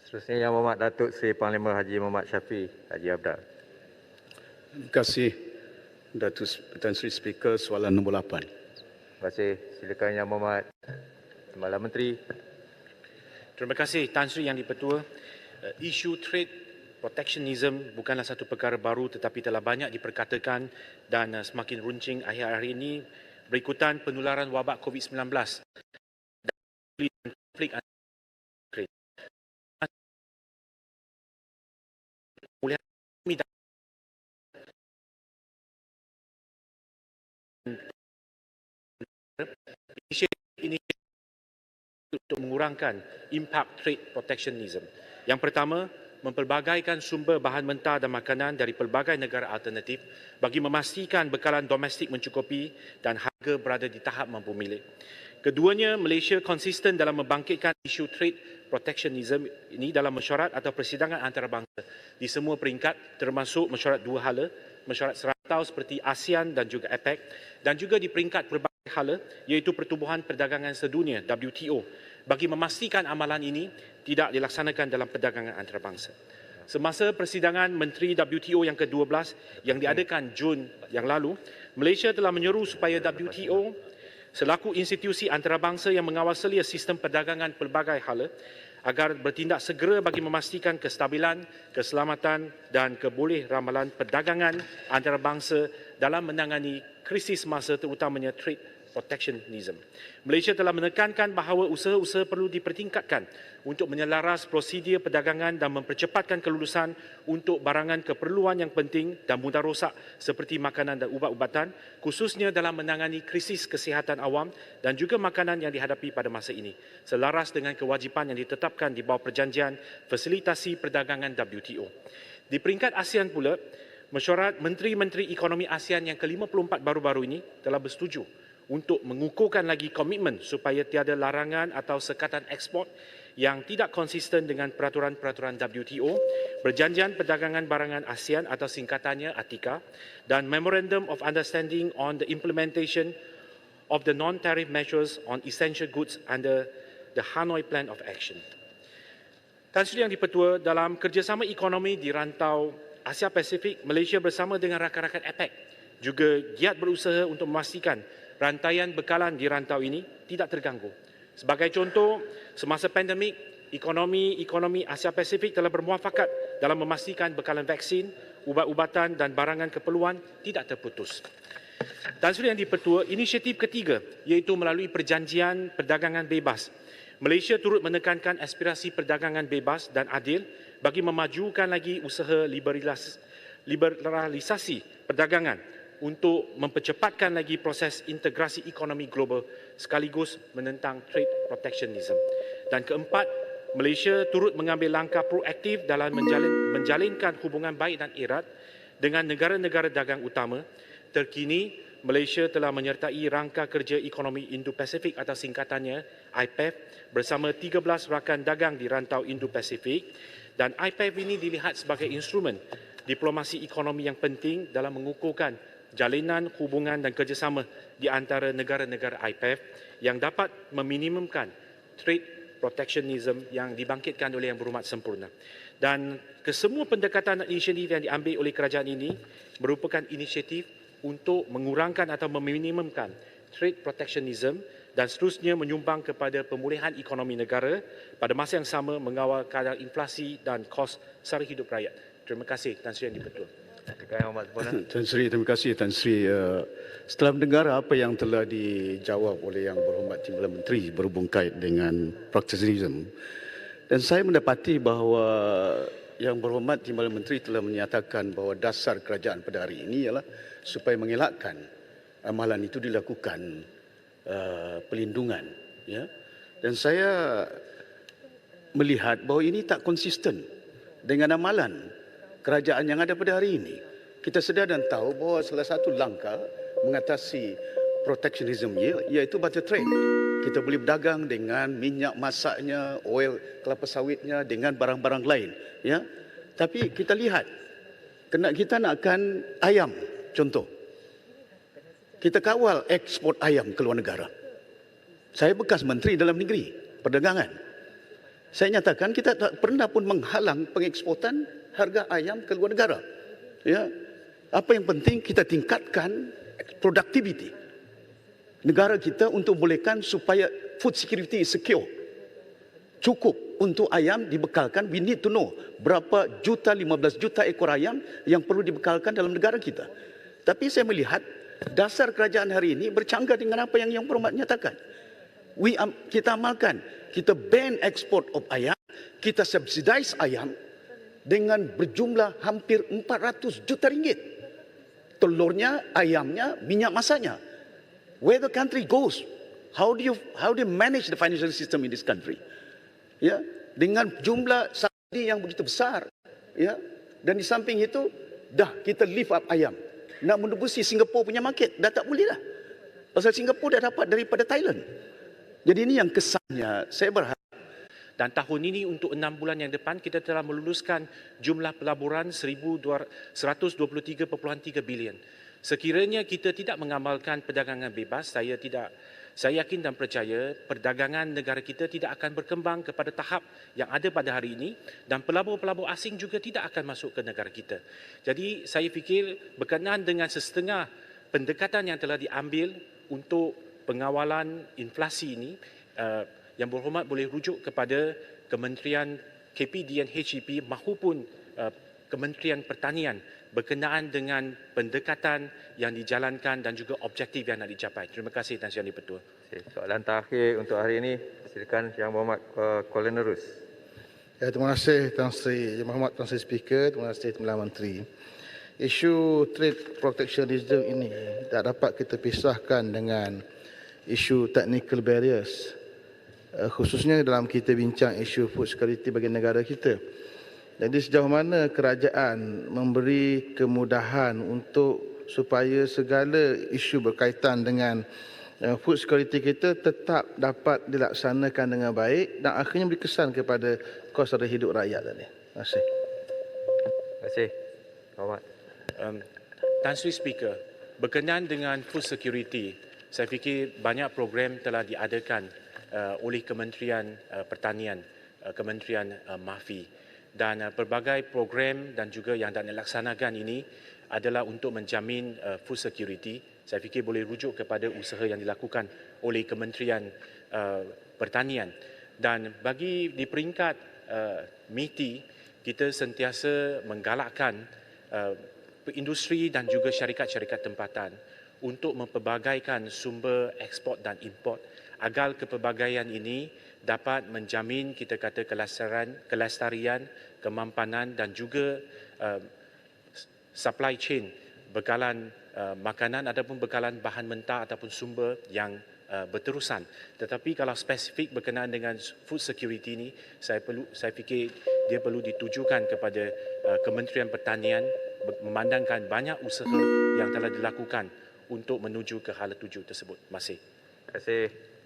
Seterusnya Yang Berhormat Datuk Seri Panglima Haji Muhammad Syafiee Haji Abdal. Terima kasih Datuk Tan Sri Speaker, soalan nombor 8. Terima kasih. Silakan Yang Berhormat Timbalan Menteri. Terima kasih Tan Sri Yang di-Pertua. Isu trade protectionism bukanlah satu perkara baru tetapi telah banyak diperkatakan dan semakin runcing akhir-akhir ini berikutan penularan wabak COVID-19 dan konflik trade. Ini untuk mengurangkan impak trade protectionism. Yang pertama, mempelbagaikan sumber bahan mentah dan makanan dari pelbagai negara alternatif bagi memastikan bekalan domestik mencukupi dan harga berada di tahap mampu milik. Keduanya, Malaysia konsisten dalam membangkitkan isu trade protectionism ini dalam mesyuarat atau persidangan antarabangsa di semua peringkat, termasuk mesyuarat dua hala, mesyuarat serantau seperti ASEAN dan juga APEC, dan juga di peringkat berbagai hala iaitu Pertubuhan Perdagangan Sedunia WTO bagi memastikan amalan ini tidak dilaksanakan dalam perdagangan antarabangsa. Semasa persidangan Menteri WTO yang ke-12 yang diadakan Jun yang lalu, Malaysia telah menyeru supaya WTO selaku institusi antarabangsa yang mengawal selia sistem perdagangan pelbagai hala agar bertindak segera bagi memastikan kestabilan, keselamatan dan keboleh-ramalan perdagangan antarabangsa dalam menangani krisis masa terutamanya trade protectionism. Malaysia telah menekankan bahawa usaha-usaha perlu dipertingkatkan untuk menyelaras prosedur perdagangan dan mempercepatkan kelulusan untuk barangan keperluan yang penting dan mudah rosak seperti makanan dan ubat-ubatan, khususnya dalam menangani krisis kesihatan awam dan juga makanan yang dihadapi pada masa ini, selaras dengan kewajipan yang ditetapkan di bawah perjanjian fasilitasi perdagangan WTO. Di peringkat ASEAN pula, mesyuarat Menteri-Menteri Ekonomi ASEAN yang ke-54 baru-baru ini telah bersetuju untuk mengukuhkan lagi komitmen supaya tiada larangan atau sekatan ekspor yang tidak konsisten dengan peraturan-peraturan WTO, Perjanjian Perdagangan Barangan ASEAN atau singkatannya ATICA, dan Memorandum of Understanding on the Implementation of the Non-Tariff Measures on Essential Goods under the Hanoi Plan of Action. Tan Sri Yang di-Pertua, dalam kerjasama ekonomi di rantau Asia Pasifik, Malaysia bersama dengan rakan-rakan APEC juga giat berusaha untuk memastikan rantaian bekalan di rantau ini tidak terganggu. Sebagai contoh, semasa pandemik, ekonomi Asia Pasifik telah bermuafakat dalam memastikan bekalan vaksin, ubat-ubatan dan barangan keperluan tidak terputus. Tan Sri Yang di-Pertua, inisiatif ketiga iaitu melalui Perjanjian Perdagangan Bebas. Malaysia turut menekankan aspirasi perdagangan bebas dan adil bagi memajukan lagi usaha liberalisasi perdagangan untuk mempercepatkan lagi proses integrasi ekonomi global sekaligus menentang trade protectionism. Dan keempat, Malaysia turut mengambil langkah proaktif dalam menjalinkan hubungan baik dan erat dengan negara-negara dagang utama. Terkini, Malaysia telah menyertai Rangka Kerja Ekonomi Indo-Pasifik atau singkatannya IPEF bersama 13 rakan dagang di rantau Indo-Pasifik, dan IPEF ini dilihat sebagai instrumen diplomasi ekonomi yang penting dalam mengukuhkan jalinan hubungan dan kerjasama di antara negara-negara IPEF yang dapat meminimumkan trade protectionism yang dibangkitkan oleh Yang Berhormat sempurna. Dan kesemua pendekatan dan inisiatif yang diambil oleh kerajaan ini merupakan inisiatif untuk mengurangkan atau meminimumkan trade protectionism dan seterusnya menyumbang kepada pemulihan ekonomi negara pada masa yang sama mengawal kadar inflasi dan kos sara hidup rakyat. Terima kasih Tan Sri Yang di-Pertua. Tan Sri, terima kasih Tan Sri. Setelah mendengar apa yang telah dijawab oleh Yang Berhormat Timbalan Menteri berhubung kait dengan protectionism, dan saya mendapati bahawa Yang Berhormat Timbalan Menteri telah menyatakan bahawa dasar kerajaan pada hari ini ialah supaya mengelakkan amalan itu dilakukan pelindungan. Ya? Dan saya melihat bahawa ini tak konsisten dengan amalan kerajaan yang ada pada hari ini. Kita sedar dan tahu bahawa salah satu langkah mengatasi protectionism iaitu barter trade. Kita boleh berdagang dengan minyak masaknya, oil kelapa sawitnya, dengan barang-barang lain. Ya, tapi kita lihat, kita nakkan ayam, contoh. Kita kawal ekspor ayam ke luar negara. Saya bekas Menteri Dalam Negeri Perdagangan. Saya nyatakan kita tak pernah pun menghalang pengeksportan harga ayam ke luar negara. Ya. Apa yang penting kita tingkatkan productivity negara kita untuk bolehkan supaya food security is secure. Cukup untuk ayam dibekalkan, we need to know berapa juta, 15 juta ekor ayam yang perlu dibekalkan dalam negara kita. Tapi saya melihat dasar kerajaan hari ini bercanggah dengan apa yang Yang Berhormat nyatakan. Kita amalkan, kita ban ekspor of ayam, kita subsidize ayam dengan berjumlah hampir 400 juta ringgit. Telurnya, ayamnya, minyak masaknya. Where the country goes, how do you manage the financial system in this country? Ya, dengan jumlah subsidi yang begitu besar, ya, dan di samping itu dah kita lift up ayam nak menembusi Singapura punya market, dah tak boleh dah. Pasal Singapura dah dapat daripada Thailand. Jadi ini yang kesannya saya berharap. Dan tahun ini untuk 6 bulan yang depan kita telah meluluskan jumlah pelaburan 123.3 bilion. Sekiranya kita tidak mengamalkan perdagangan bebas, saya yakin dan percaya perdagangan negara kita tidak akan berkembang kepada tahap yang ada pada hari ini dan pelabur-pelabur asing juga tidak akan masuk ke negara kita. Jadi saya fikir berkenaan dengan setengah pendekatan yang telah diambil untuk pengawalan inflasi ini, Yang Berhormat boleh rujuk kepada Kementerian KP dan HEP mahupun Kementerian Pertanian berkenaan dengan pendekatan yang dijalankan dan juga objektif yang nak dicapai. Terima kasih Tan Sri Yang di-Pertua. Soalan terakhir untuk hari ini, silakan Yang Berhormat Kuala Nerus. Ya, terima kasih Tan Sri Yang Berhormat Tan Sri Speaker, terima kasih Timbalan Menteri. Isu trade protectionism ini tak dapat kita pisahkan dengan isu technical barriers, khususnya dalam kita bincang isu food security bagi negara kita. Jadi sejauh mana kerajaan memberi kemudahan untuk supaya segala isu berkaitan dengan food security kita tetap dapat dilaksanakan dengan baik dan akhirnya beri kesan kepada kos harga hidup rakyat tadi. Terima kasih. Terima kasih. Hormat. Tan Sri Speaker, berkenaan dengan food security, saya fikir banyak program telah diadakan oleh Kementerian Pertanian, Kementerian MAFI, dan pelbagai program dan juga yang dah dilaksanakan ini adalah untuk menjamin food security. Saya fikir boleh rujuk kepada usaha yang dilakukan oleh Kementerian Pertanian. Dan bagi di peringkat MITI, kita sentiasa menggalakkan industri dan juga syarikat-syarikat tempatan untuk mempelbagaikan sumber ekspor dan import agar kepelbagaian ini dapat menjamin kita kata kelestarian, kemampanan dan juga supply chain bekalan makanan ataupun bekalan bahan mentah ataupun sumber yang berterusan. Tetapi kalau spesifik berkenaan dengan food security ini, saya fikir dia perlu ditujukan kepada Kementerian Pertanian memandangkan banyak usaha yang telah dilakukan untuk menuju ke hala tuju tersebut. Terima kasih. Terima kasih.